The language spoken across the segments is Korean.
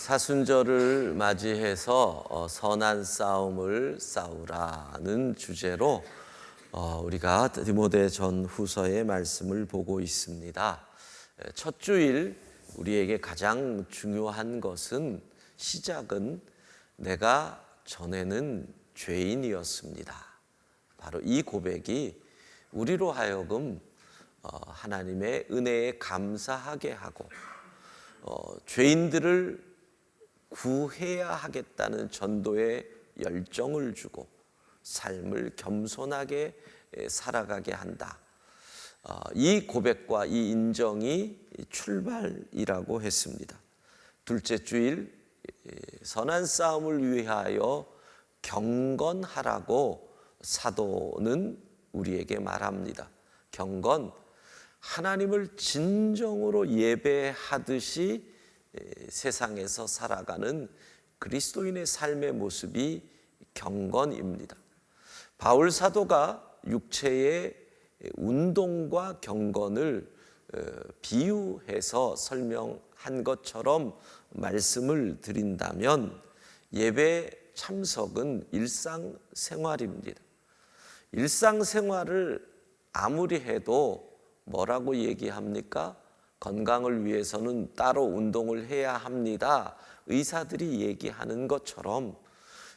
사순절을 맞이해서 선한 싸움을 싸우라는 주제로 우리가 디모데 전후서의 말씀을 보고 있습니다. 첫 주일 우리에게 가장 중요한 것은 시작은 내가 전에는 죄인이었습니다. 바로 이 고백이 우리로 하여금 하나님의 은혜에 감사하게 하고 죄인들을 구해야 하겠다는 전도의 열정을 주고 삶을 겸손하게 살아가게 한다. 이 고백과 이 인정이 출발이라고 했습니다. 둘째 주일 선한 싸움을 위하여 경건하라고 사도는 우리에게 말합니다. 경건, 하나님을 진정으로 예배하듯이 세상에서 살아가는 그리스도인의 삶의 모습이 경건입니다. 바울 사도가 육체의 운동과 경건을 비유해서 설명한 것처럼 말씀을 드린다면 예배 참석은 일상생활입니다. 일상생활을 아무리 해도 뭐라고 얘기합니까? 건강을 위해서는 따로 운동을 해야 합니다. 의사들이 얘기하는 것처럼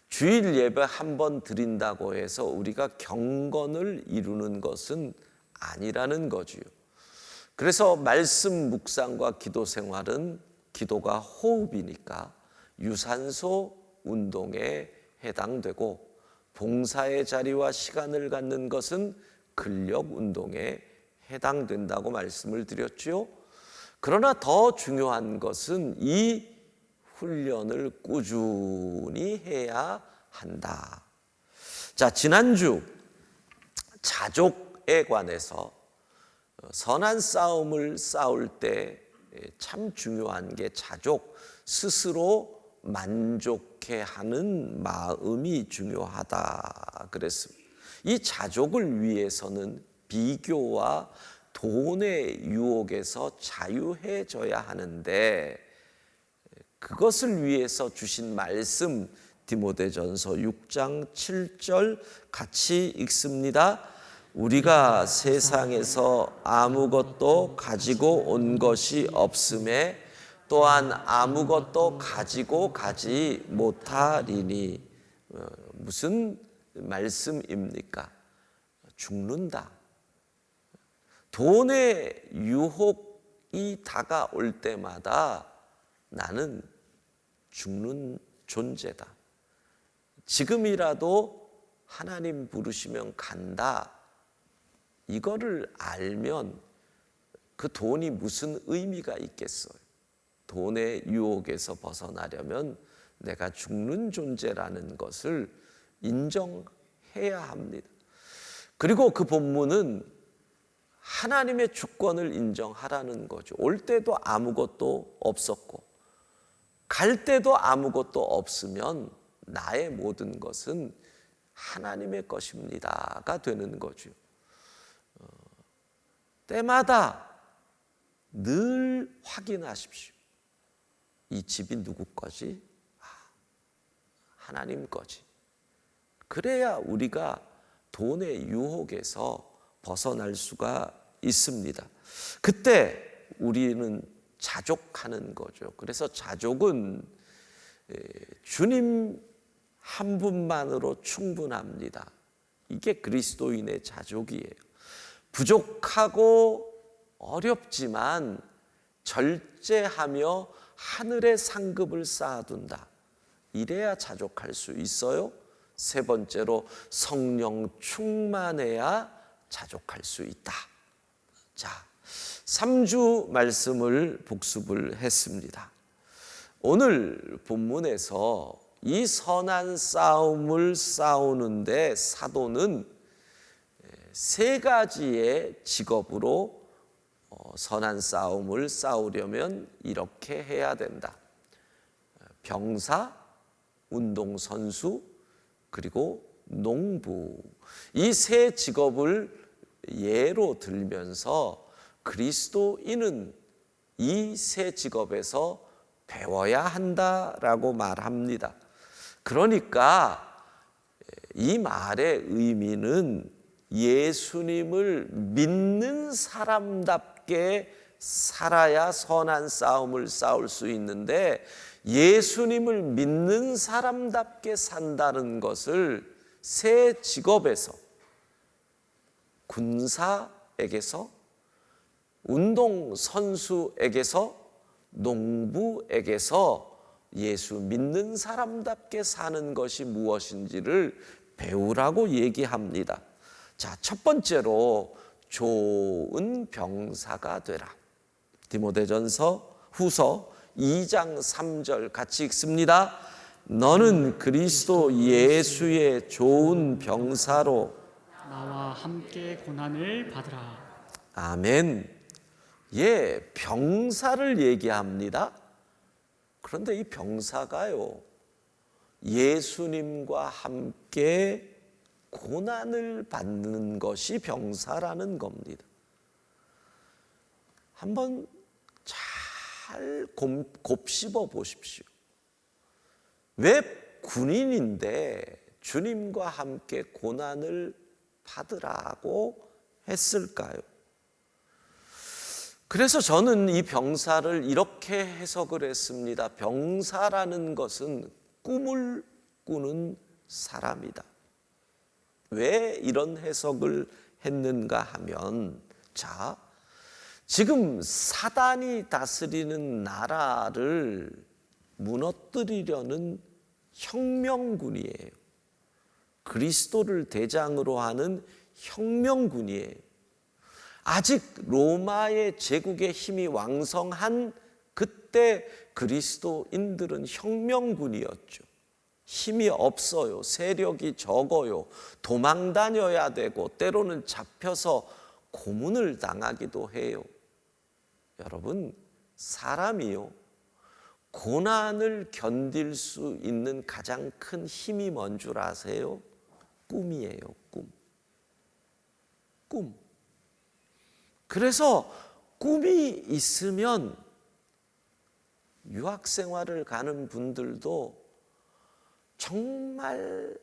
주일 예배 한 번 드린다고 해서 우리가 경건을 이루는 것은 아니라는 거지요. 그래서 말씀 묵상과 기도 생활은 기도가 호흡이니까 유산소 운동에 해당되고 봉사의 자리와 시간을 갖는 것은 근력 운동에 해당된다고 말씀을 드렸지요. 그러나 더 중요한 것은 이 훈련을 꾸준히 해야 한다. 자, 지난주 자족에 관해서 선한 싸움을 싸울 때 참 중요한 게 자족, 스스로 만족해 하는 마음이 중요하다 그랬습니다. 이 자족을 위해서는 비교와 돈의 유혹에서 자유해져야 하는데 그것을 위해서 주신 말씀 디모데전서 6장 7절 같이 읽습니다. 우리가 세상에서 아무것도 가지고 온 것이 없음에 또한 아무것도 가지고 가지 못하리니 무슨 말씀입니까? 죽는다. 돈의 유혹이 다가올 때마다 나는 죽는 존재다. 지금이라도 하나님 부르시면 간다. 이거를 알면 그 돈이 무슨 의미가 있겠어요? 돈의 유혹에서 벗어나려면 내가 죽는 존재라는 것을 인정해야 합니다. 그리고 그 본문은 하나님의 주권을 인정하라는 거죠. 올 때도 아무것도 없었고 갈 때도 아무것도 없으면 나의 모든 것은 하나님의 것입니다가 되는 거죠. 때마다 늘 확인하십시오. 이 집이 누구 거지? 하나님 거지. 그래야 우리가 돈의 유혹에서 벗어날 수가 있습니다. 그때 우리는 자족하는 거죠. 그래서 자족은 주님 한 분만으로 충분합니다. 이게 그리스도인의 자족이에요. 부족하고 어렵지만 절제하며 하늘의 상급을 쌓아둔다. 이래야 자족할 수 있어요. 세 번째로 성령 충만해야 자족할 수 있다. 자, 3주 말씀을 복습을 했습니다. 오늘 본문에서 이 선한 싸움을 싸우는데 사도는 세 가지의 직업으로 선한 싸움을 싸우려면 이렇게 해야 된다. 병사, 운동선수, 그리고 농부. 이 세 직업을 예로 들면서 그리스도인은 이 세 직업에서 배워야 한다라고 말합니다. 그러니까 이 말의 의미는 예수님을 믿는 사람답게 살아야 선한 싸움을 싸울 수 있는데, 예수님을 믿는 사람답게 산다는 것을 새 직업에서, 군사에게서, 운동선수에게서, 농부에게서 예수 믿는 사람답게 사는 것이 무엇인지를 배우라고 얘기합니다. 자, 첫 번째로 좋은 병사가 되라. 디모데전서 후서 2장 3절 같이 읽습니다. 너는 그리스도 예수의 좋은 병사로 나와 함께 고난을 받으라. 아멘. 예, 병사를 얘기합니다. 그런데 이 병사가요, 예수님과 함께 고난을 받는 것이 병사라는 겁니다. 한번 잘 곱씹어 보십시오. 왜 군인인데 주님과 함께 고난을 받으라고 했을까요? 그래서 저는 이 병사를 이렇게 해석을 했습니다. 병사라는 것은 꿈을 꾸는 사람이다. 왜 이런 해석을 했는가 하면, 자, 지금 사단이 다스리는 나라를 무너뜨리려는 혁명군이에요. 그리스도를 대장으로 하는 혁명군이에요. 아직 로마의 제국의 힘이 왕성한 그때 그리스도인들은 혁명군이었죠. 힘이 없어요. 세력이 적어요. 도망 다녀야 되고 때로는 잡혀서 고문을 당하기도 해요. 여러분, 사람이요, 고난을 견딜 수 있는 가장 큰 힘이 뭔 줄 아세요? 꿈이에요. 꿈. 그래서 꿈이 있으면 유학생활을 가는 분들도 정말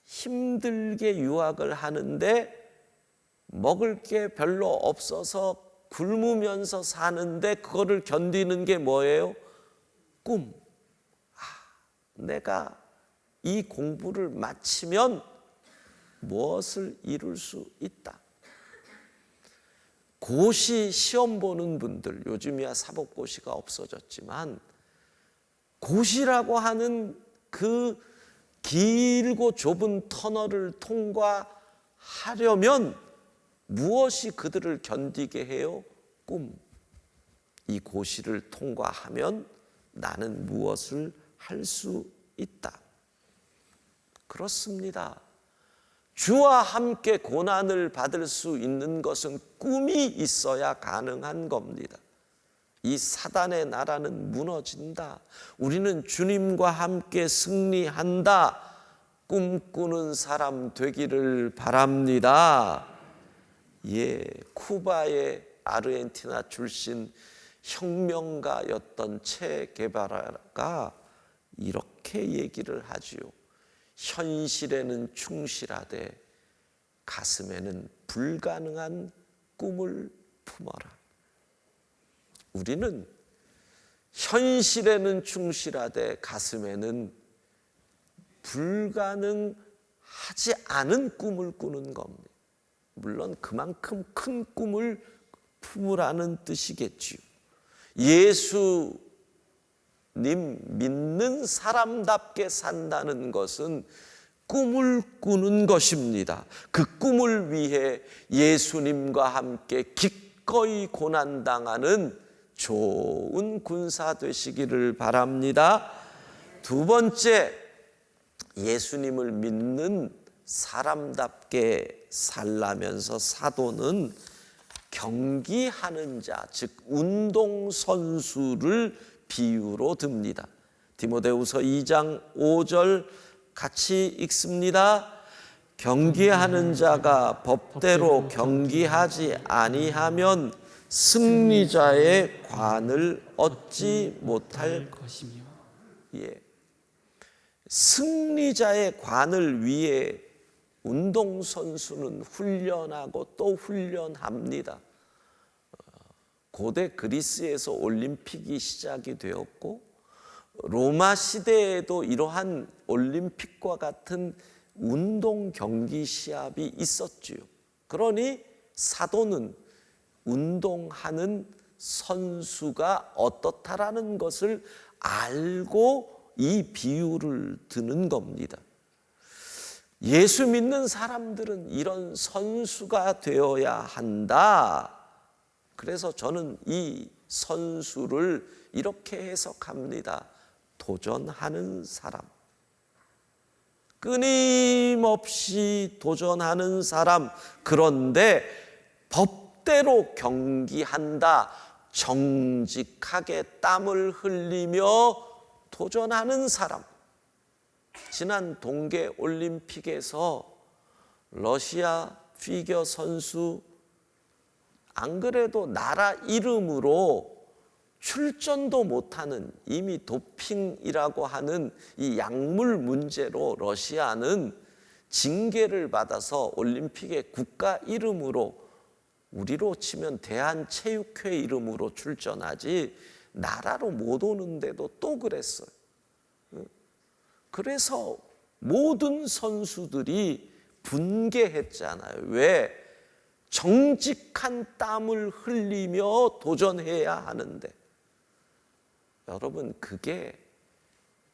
힘들게 유학을 하는데 먹을 게 별로 없어서 굶으면서 사는데 그거를 견디는 게 뭐예요? 꿈. 내가 이 공부를 마치면 무엇을 이룰 수 있다. 고시 시험 보는 분들, 요즘이야 사법고시가 없어졌지만 고시라고 하는 그 길고 좁은 터널을 통과하려면 무엇이 그들을 견디게 해요? 꿈. 이 고시를 통과하면 나는 무엇을 할 수 있다. 그렇습니다. 주와 함께 고난을 받을 수 있는 것은 꿈이 있어야 가능한 겁니다. 이 사단의 나라는 무너진다. 우리는 주님과 함께 승리한다. 꿈꾸는 사람 되기를 바랍니다. 예, 쿠바의 아르헨티나 출신 혁명가였던 체 게바라가 이렇게 얘기를 하지요. 현실에는 충실하되 가슴에는 불가능한 꿈을 품어라. 우리는 현실에는 충실하되 가슴에는 불가능하지 않은 꿈을 꾸는 겁니다. 물론 그만큼 큰 꿈을 품으라는 뜻이겠지요. 예수님 믿는 사람답게 산다는 것은 꿈을 꾸는 것입니다. 그 꿈을 위해 예수님과 함께 기꺼이 고난당하는 좋은 군사 되시기를 바랍니다. 두 번째, 예수님을 믿는 사람답게 살라면서 사도는 경기하는 자, 즉 운동선수를 비유로 듭니다. 디모데후서 2장 5절 같이 읽습니다. 경기하는 자가 법대로 경기하지 아니하면 승리자의 관을 얻지 못할 것이며. 예. 승리자의 관을 위해 운동선수는 훈련하고 또 훈련합니다. 고대 그리스에서 올림픽이 시작이 되었고 로마 시대에도 이러한 올림픽과 같은 운동 경기 시합이 있었지요. 그러니 사도는 운동하는 선수가 어떻다라는 것을 알고 이 비유를 드는 겁니다. 예수 믿는 사람들은 이런 선수가 되어야 한다. 그래서 저는 이 선수를 이렇게 해석합니다. 도전하는 사람. 끊임없이 도전하는 사람. 그런데 법대로 경기한다. 정직하게 땀을 흘리며 도전하는 사람. 지난 동계 올림픽에서 러시아 피겨 선수 안 그래도 나라 이름으로 출전도 못하는 이미 도핑이라고 하는 이 약물 문제로 러시아는 징계를 받아서 올림픽에 국가 이름으로 우리로 치면 대한체육회 이름으로 출전하지 나라로 못 오는데도 또 그랬어요. 그래서 모든 선수들이 분개했잖아요. 왜? 정직한 땀을 흘리며 도전해야 하는데 여러분 그게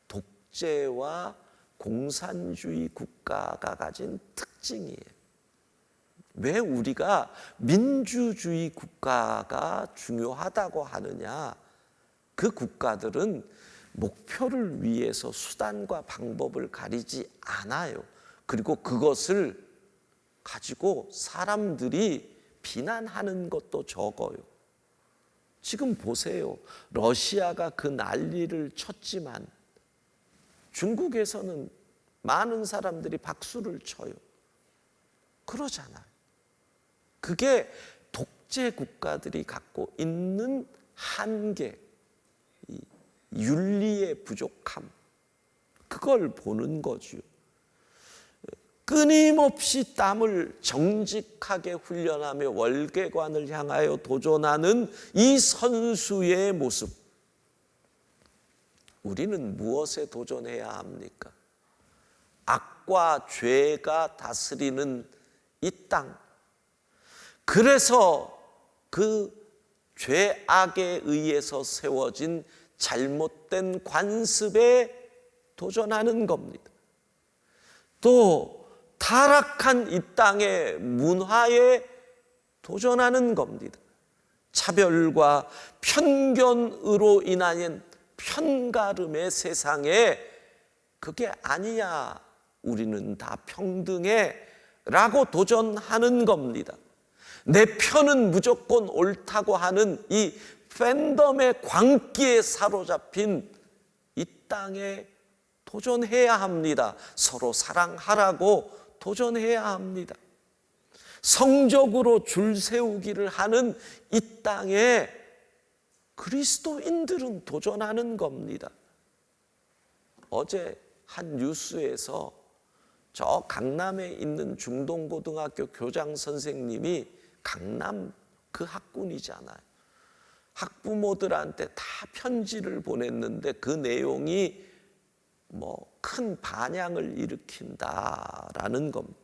독재와 공산주의 국가가 가진 특징이에요. 왜 우리가 민주주의 국가가 중요하다고 하느냐? 그 국가들은 목표를 위해서 수단과 방법을 가리지 않아요. 그리고 그것을 가지고 사람들이 비난하는 것도 적어요. 지금 보세요. 러시아가 그 난리를 쳤지만 중국에서는 많은 사람들이 박수를 쳐요. 그러잖아요. 그게 독재 국가들이 갖고 있는 한계, 윤리의 부족함, 그걸 보는 거죠. 끊임없이 땀을 정직하게 훈련하며 월계관을 향하여 도전하는 이 선수의 모습. 우리는 무엇에 도전해야 합니까? 악과 죄가 다스리는 이 땅. 그래서 그 죄악에 의해서 세워진 잘못된 관습에 도전하는 겁니다. 또 타락한 이 땅의 문화에 도전하는 겁니다. 차별과 편견으로 인한 편가름의 세상에 그게 아니야. 우리는 다 평등해. 라고 도전하는 겁니다. 내 편은 무조건 옳다고 하는 이 팬덤의 광기에 사로잡힌 이 땅에 도전해야 합니다. 서로 사랑하라고 도전해야 합니다. 성적으로 줄 세우기를 하는 이 땅에 그리스도인들은 도전하는 겁니다. 어제 한 뉴스에서 저 강남에 있는 중동고등학교 교장 선생님이 강남 그 학군이잖아요. 학부모들한테 다 편지를 보냈는데 그 내용이 큰 반향을 일으킨다라는 겁니다.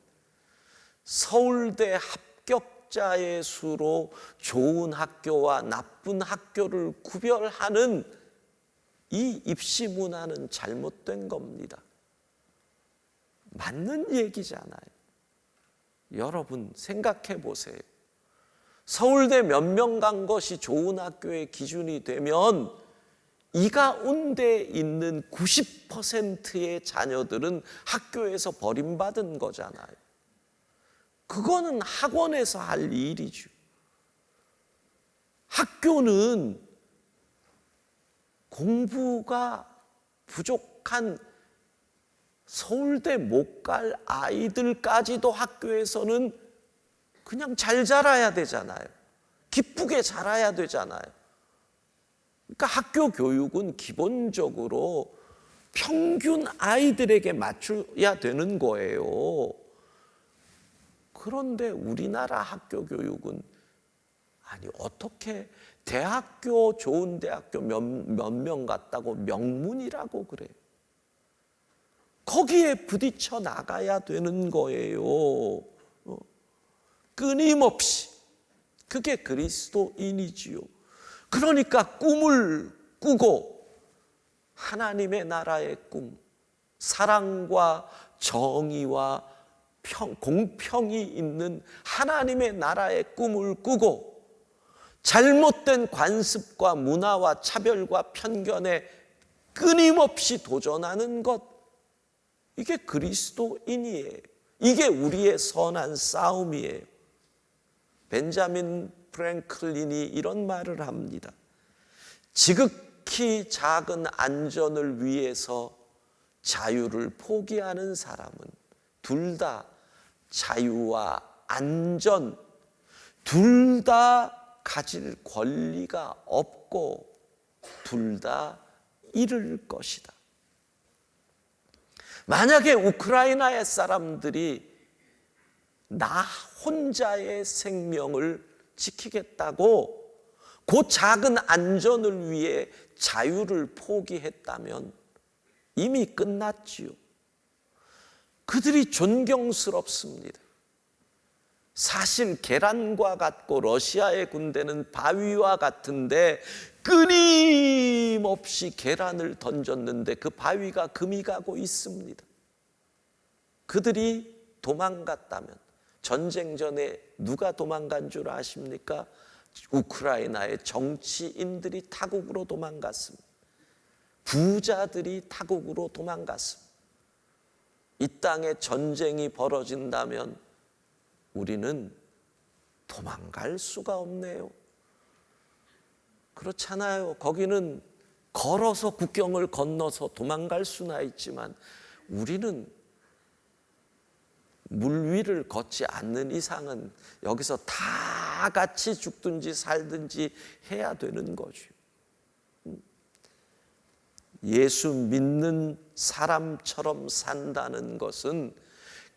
서울대 합격자의 수로 좋은 학교와 나쁜 학교를 구별하는 이 입시 문화는 잘못된 겁니다. 맞는 얘기잖아요. 여러분 생각해 보세요. 서울대 몇 명 간 것이 좋은 학교의 기준이 되면 이 가운데 있는 90%의 자녀들은 학교에서 버림받은 거잖아요. 그거는 학원에서 할 일이죠. 학교는 공부가 부족한 서울대 못 갈 아이들까지도 학교에서는 그냥 잘 자라야 되잖아요. 기쁘게 자라야 되잖아요. 그러니까 학교 교육은 기본적으로 평균 아이들에게 맞춰야 되는 거예요. 그런데 우리나라 학교 교육은 아니 어떻게 대학교 좋은 대학교 몇 명 갔다고 명문이라고 그래요. 거기에 부딪혀 나가야 되는 거예요. 끊임없이. 그게 그리스도인이지요. 그러니까 꿈을 꾸고 하나님의 나라의 꿈, 사랑과 정의와 공평이 있는 하나님의 나라의 꿈을 꾸고 잘못된 관습과 문화와 차별과 편견에 끊임없이 도전하는 것, 이게 그리스도인이에요. 이게 우리의 선한 싸움이에요. 벤자민 프랭클린이 이런 말을 합니다. 지극히 작은 안전을 위해서 자유를 포기하는 사람은 둘 다 자유와 안전 둘 다 가질 권리가 없고 둘 다 잃을 것이다. 만약에 우크라이나의 사람들이 나 혼자의 생명을 지키겠다고 그 작은 안전을 위해 자유를 포기했다면 이미 끝났지요. 그들이 존경스럽습니다. 사실 계란과 같고 러시아의 군대는 바위와 같은데 끊임없이 계란을 던졌는데 그 바위가 금이 가고 있습니다. 그들이 도망갔다면 전쟁 전에 누가 도망간 줄 아십니까? 우크라이나의 정치인들이 타국으로 도망갔습니다. 부자들이 타국으로 도망갔습니다. 이 땅에 전쟁이 벌어진다면 우리는 도망갈 수가 없네요. 그렇잖아요. 거기는 걸어서 국경을 건너서 도망갈 수나 있지만 우리는 물 위를 걷지 않는 이상은 여기서 다 같이 죽든지 살든지 해야 되는 거죠. 예수 믿는 사람처럼 산다는 것은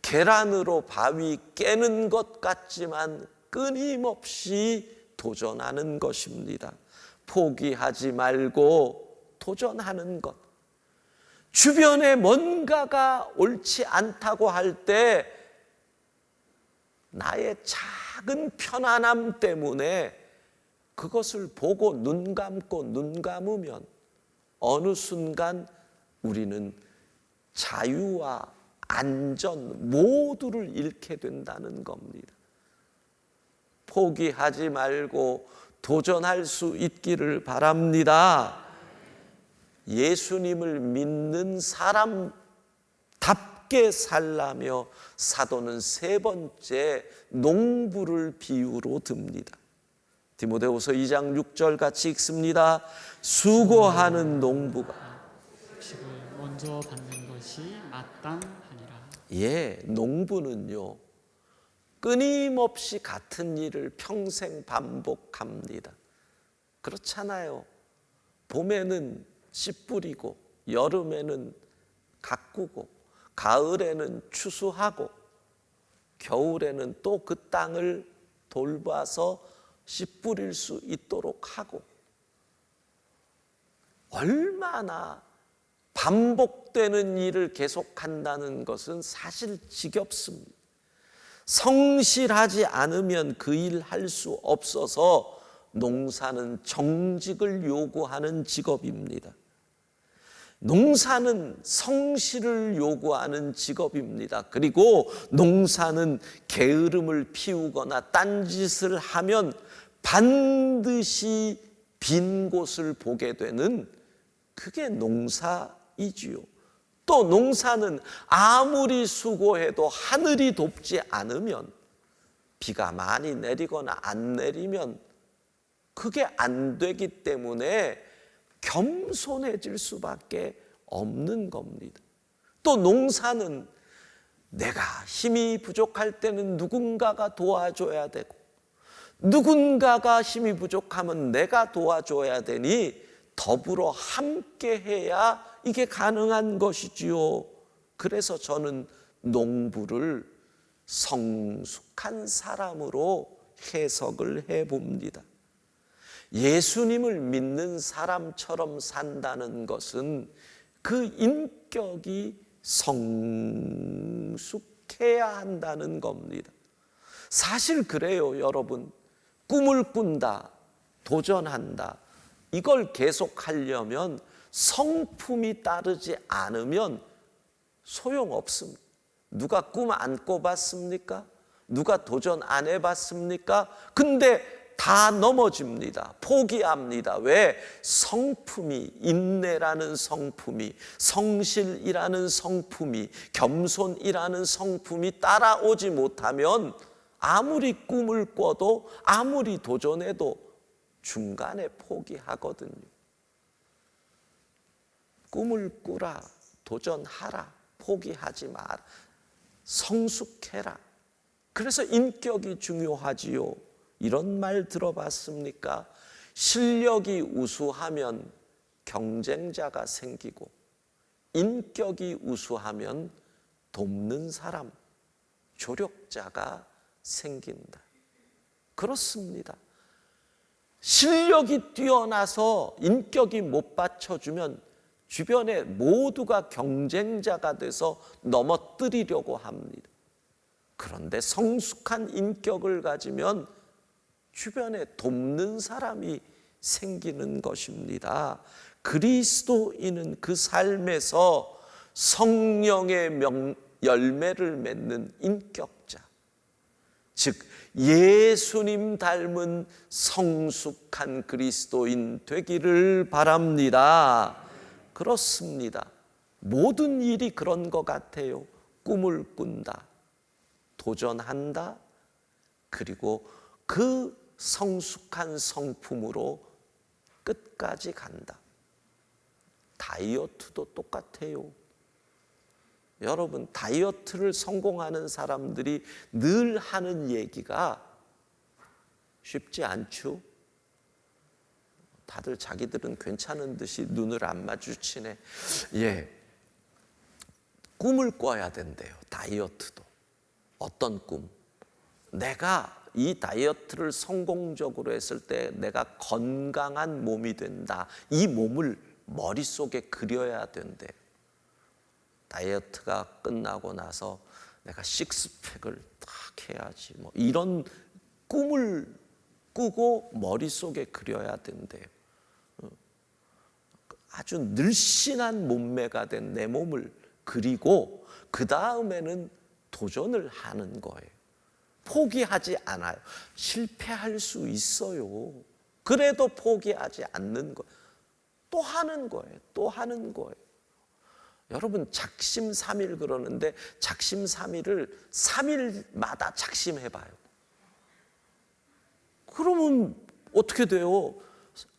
계란으로 바위 깨는 것 같지만 끊임없이 도전하는 것입니다. 포기하지 말고 도전하는 것. 주변에 뭔가가 옳지 않다고 할 때 나의 작은 편안함 때문에 그것을 보고 눈 감고 눈 감으면 어느 순간 우리는 자유와 안전 모두를 잃게 된다는 겁니다. 포기하지 말고 도전할 수 있기를 바랍니다. 예수님을 믿는 사람답게 살라며 사도는 세 번째 농부를 비유로 듭니다. 디모데후서 2장 6절 같이 읽습니다. 수고하는 농부가 곡식을 먼저 받는 것이 마땅하니라. 예, 농부는요 끊임없이 같은 일을 평생 반복합니다. 그렇잖아요. 봄에는 씨 뿌리고 여름에는 가꾸고 가을에는 추수하고 겨울에는 또 그 땅을 돌봐서 씨 뿌릴 수 있도록 하고 얼마나 반복되는 일을 계속한다는 것은 사실 지겹습니다. 성실하지 않으면 그 일 할 수 없어서 농사는 정직을 요구하는 직업입니다. 농사는 성실을 요구하는 직업입니다. 그리고 농사는 게으름을 피우거나 딴짓을 하면 반드시 빈 곳을 보게 되는 그게 농사이지요. 또 농사는 아무리 수고해도 하늘이 돕지 않으면 비가 많이 내리거나 안 내리면 그게 안 되기 때문에 겸손해질 수밖에 없는 겁니다. 또 농사는 내가 힘이 부족할 때는 누군가가 도와줘야 되고 누군가가 힘이 부족하면 내가 도와줘야 되니 더불어 함께 해야 이게 가능한 것이지요. 그래서 저는 농부를 성숙한 사람으로 해석을 해봅니다. 예수님을 믿는 사람처럼 산다는 것은 그 인격이 성숙해야 한다는 겁니다. 사실 그래요, 여러분. 꿈을 꾼다, 도전한다, 이걸 계속하려면 성품이 따르지 않으면 소용없습니다. 누가 꿈 안 꿔봤습니까? 누가 도전 안 해봤습니까? 근데 다 넘어집니다. 포기합니다. 왜? 성품이, 인내라는 성품이, 성실이라는 성품이, 겸손이라는 성품이 따라오지 못하면 아무리 꿈을 꿔도 아무리 도전해도 중간에 포기하거든요. 꿈을 꾸라, 도전하라, 포기하지 마라, 성숙해라. 그래서 인격이 중요하지요. 이런 말 들어봤습니까? 실력이 우수하면 경쟁자가 생기고 인격이 우수하면 돕는 사람, 조력자가 생긴다. 그렇습니다. 실력이 뛰어나서 인격이 못 받쳐주면 주변에 모두가 경쟁자가 돼서 넘어뜨리려고 합니다. 그런데 성숙한 인격을 가지면 주변에 돕는 사람이 생기는 것입니다. 그리스도인은 그 삶에서 성령의 열매를 맺는 인격자, 즉 예수님 닮은 성숙한 그리스도인 되기를 바랍니다. 그렇습니다. 모든 일이 그런 것 같아요. 꿈을 꾼다, 도전한다, 그리고 그 성숙한 성품으로 끝까지 간다. 다이어트도 똑같아요. 여러분, 다이어트를 성공하는 사람들이 늘 하는 얘기가 쉽지 않죠? 다들 자기들은 괜찮은 듯이 눈을 안 마주치네. 예, 꿈을 꿔야 된대요. 다이어트도. 어떤 꿈? 내가 이 다이어트를 성공적으로 했을 때 내가 건강한 몸이 된다. 이 몸을 머릿속에 그려야 된대요. 다이어트가 끝나고 나서 내가 식스팩을 딱 해야지, 뭐 이런 꿈을 꾸고 머릿속에 그려야 된대요. 아주 늘씬한 몸매가 된 내 몸을 그리고 그 다음에는 도전을 하는 거예요. 포기하지 않아요. 실패할 수 있어요. 그래도 포기하지 않는 거예요. 또 하는 거예요. 또 하는 거예요. 여러분, 작심삼일 그러는데 작심삼일을 3일마다 작심해봐요. 그러면 어떻게 돼요?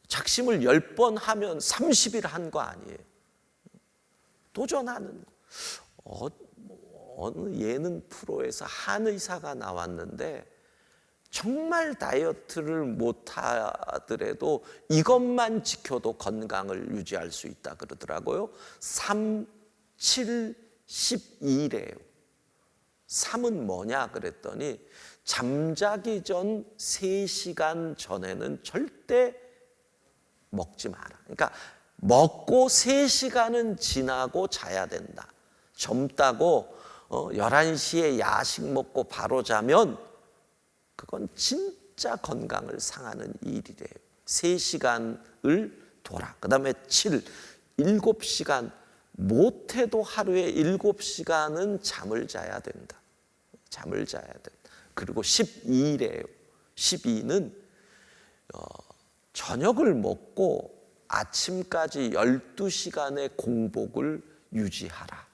작심을 10번 하면 30일 한 거 아니에요. 도전하는 거. 어느 예능 프로에서 한 의사가 나왔는데 정말 다이어트를 못하더라도 이것만 지켜도 건강을 유지할 수 있다 그러더라고요. 3, 7, 12래요. 3은 뭐냐 그랬더니 잠자기 전 3시간 전에는 절대 먹지 마라. 그러니까 먹고 3시간은 지나고 자야 된다. 젊다고 11시에 야식 먹고 바로 자면 그건 진짜 건강을 상하는 일이래요. 3시간을 둬라. 그 다음에 7, 7시간, 못해도 하루에 7시간은 잠을 자야 된다. 잠을 자야 된다. 그리고 12래요. 12는 저녁을 먹고 아침까지 12시간의 공복을 유지하라.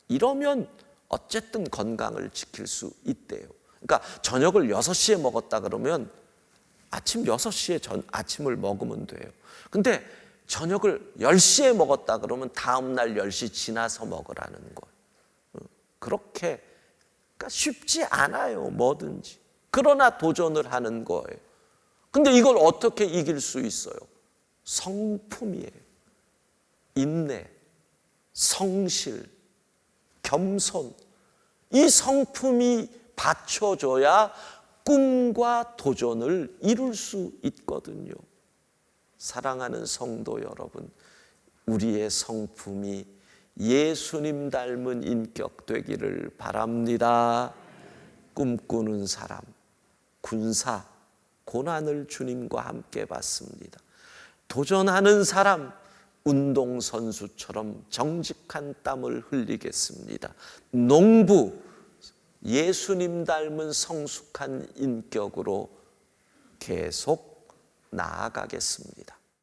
이러면 어쨌든 건강을 지킬 수 있대요. 그러니까 저녁을 6시에 먹었다 그러면 아침 6시에 아침을 먹으면 돼요. 근데 저녁을 10시에 먹었다 그러면 다음날 10시 지나서 먹으라는 거예요. 그렇게, 그러니까 쉽지 않아요. 뭐든지. 그러나 도전을 하는 거예요. 근데 이걸 어떻게 이길 수 있어요? 성품이에요. 인내, 성실, 겸손. 이 성품이 받쳐줘야 꿈과 도전을 이룰 수 있거든요. 사랑하는 성도 여러분, 우리의 성품이 예수님 닮은 인격 되기를 바랍니다. 꿈꾸는 사람, 군사, 고난을 주님과 함께 받습니다. 도전하는 사람, 운동선수처럼 정직한 땀을 흘리겠습니다. 농부, 예수님 닮은 성숙한 인격으로 계속 나아가겠습니다.